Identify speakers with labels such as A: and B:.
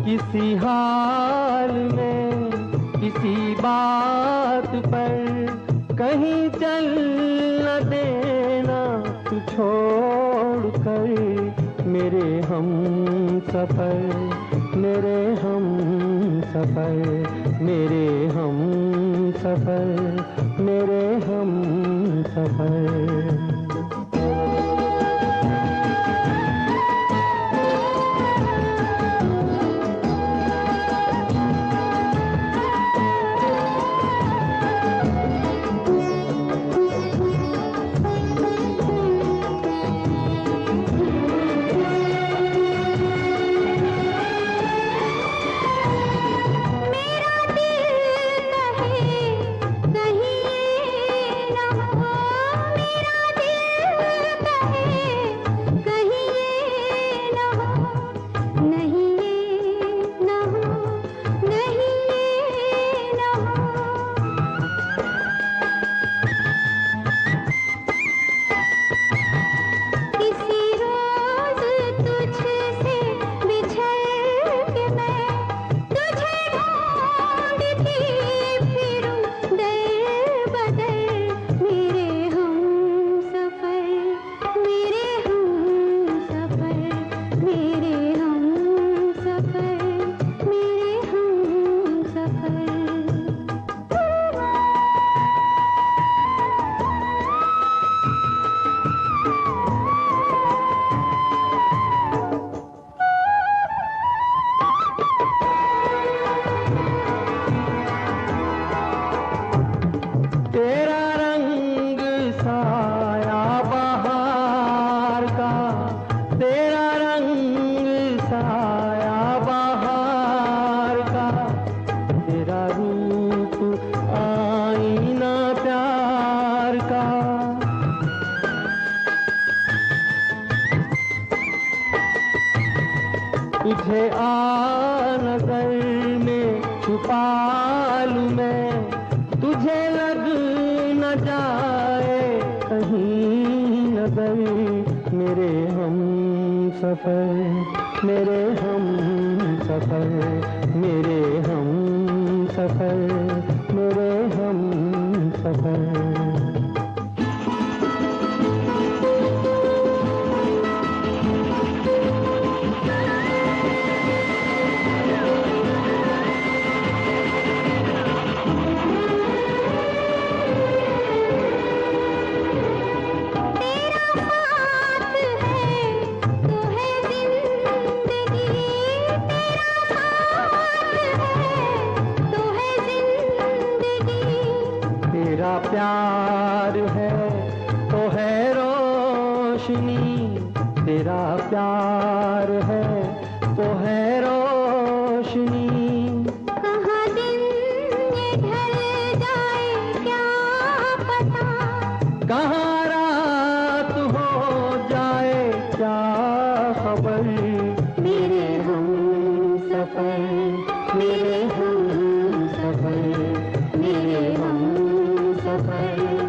A: किसी हाल में किसी बात पर कहीं चल न देना तू छोड़ कर मेरे हम सफर, मेरे हम सफर, मेरे हम सफर, मेरे हम सफर। तुझे आ नजर में छुपा लूं मैं, तुझे लग न जाए कहीं नजर मेरे हम सफर, मेरे हम सफर, मेरे हम सफर, मेरे हम सफर। तेरा प्यार है तो है रोशनी, तेरा प्यार है तो है रोशनी।
B: कहाँ दिन ये ढल जाए क्या पता,
A: कहाँ रात हो जाए क्या खबर।
B: मेरे हम सफर, मेरे हम सफर, मेरे हम सफर।